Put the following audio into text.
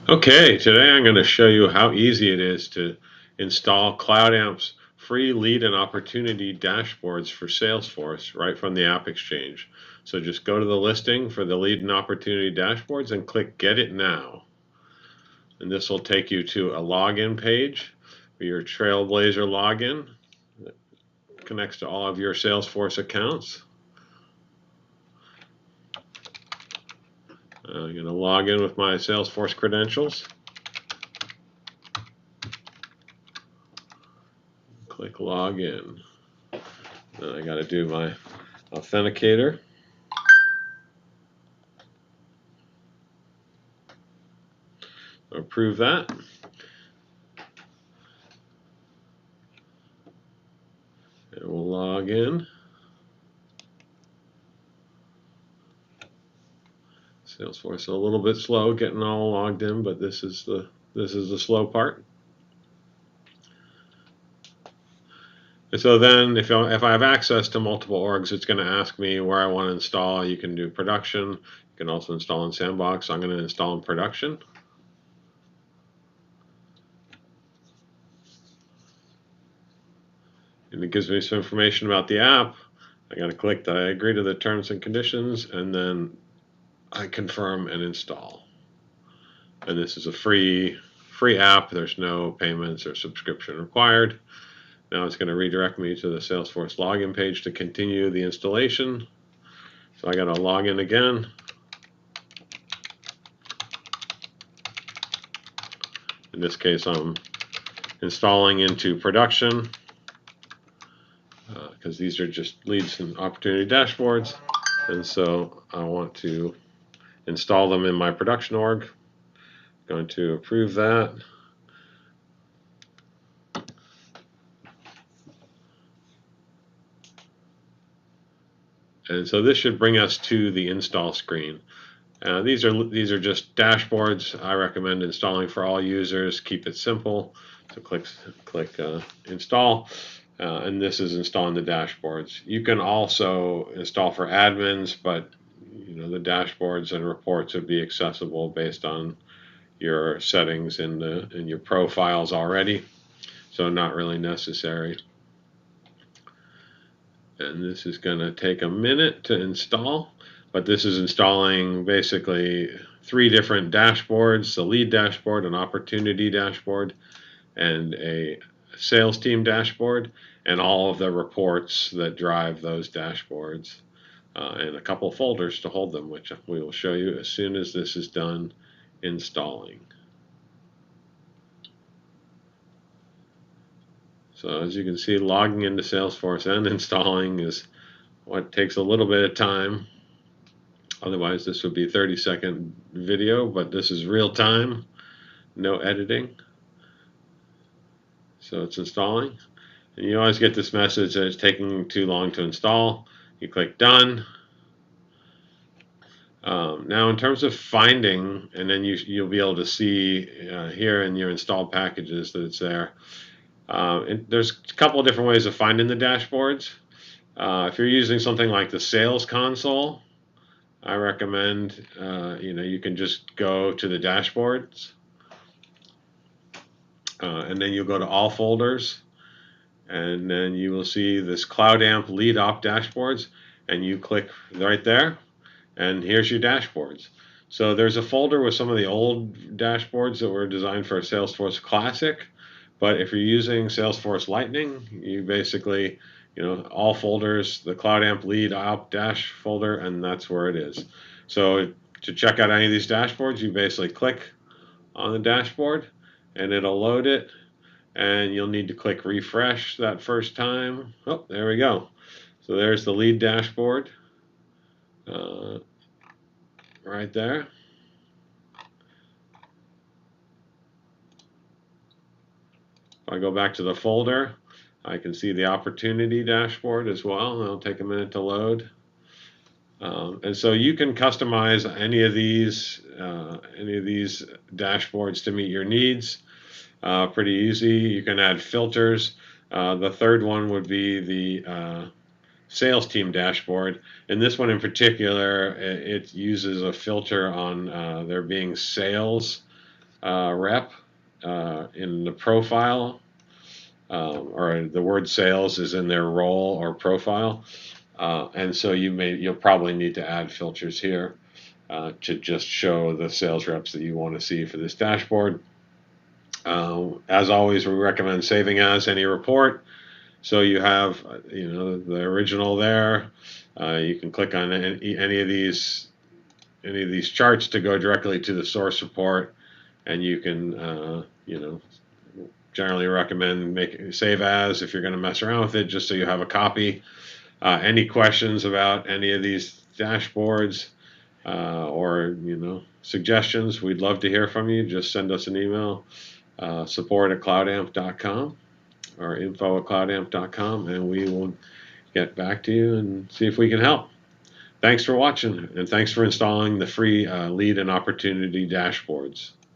Okay, today I'm going to show you how easy it is to install CloudAmp's free lead and opportunity dashboards for Salesforce right from the AppExchange. So just go to the listing for the lead and opportunity dashboards and click Get It Now. And this will take you to a login page for your Trailblazer login that connects to all of your Salesforce accounts. I'm going to log in with my Salesforce credentials. Click Login. Then I got to do my authenticator. Approve that. And we'll log in. Salesforce is a little bit slow getting all logged in, but this is the slow part. And so then if I have access to multiple orgs, it's going to ask me where I want to install. You can do production. You can also install in Sandbox. I'm going to install in production. And it gives me some information about the app. I got to click that I agree to the terms and conditions, and then I confirm and install. And this is a free app. There's no payments or subscription required. Now it's going to redirect me to the Salesforce login page to continue the installation. So I got to log in again. In this case, I'm installing into production because these are just leads and opportunity dashboards. And so I want to install them in my production org. Going to approve that. And so this should bring us to the install screen. These are just dashboards. I recommend installing for all users. Keep it simple. So click install, and this is installing the dashboards. You can also install for admins, but the dashboards and reports would be accessible based on your settings in your profiles already. So not really necessary. And this is going to take a minute to install, but this is installing basically 3 different dashboards: the lead dashboard, an opportunity dashboard, and a sales team dashboard, and all of the reports that drive those dashboards, and a couple folders to hold them, which we will show you as soon as this is done installing. So as you can see, logging into Salesforce and installing is what takes a little bit of time. Otherwise, this would be a 30-second video, but this is real time, no editing. So it's installing. And you always get this message that it's taking too long to install. You click Done. Now, in terms of finding, and then you'll be able to see here in your installed packages that it's there. There's a couple of different ways of finding the dashboards. If you're using something like the Sales Console, I recommend you can just go to the dashboards, and then you'll go to all folders, and then you will see this CloudAmp Lead Op Dashboards, and you click right there, and here's your dashboards. So there's a folder with some of the old dashboards that were designed for Salesforce Classic, but if you're using Salesforce Lightning, you basically, all folders, the CloudAmp Lead Op Dash folder, and that's where it is. So to check out any of these dashboards, you basically click on the dashboard, and it'll load it, and you'll need to click refresh that first time. Oh, there we go. So there's the lead dashboard. Right there. If I go back to the folder, I can see the opportunity dashboard as well. It'll take a minute to load. And so you can customize any of these dashboards to meet your needs. Pretty easy. You can add filters. The third one would be the sales team dashboard. And this one in particular, it uses a filter on there being sales rep in the profile, or the word sales is in their role or profile. And so you'll probably need to add filters here to just show the sales reps that you want to see for this dashboard. As always, we recommend saving as any report. So you have, the original there. You can click on any of these charts to go directly to the source report, and you can, generally recommend save as if you're going to mess around with it, just so you have a copy. Any questions about any of these dashboards or suggestions? We'd love to hear from you. Just send us an email, support@cloudamp.com or info@cloudamp.com, and we will get back to you and see if we can help. Thanks for watching, and thanks for installing the free lead and opportunity dashboards.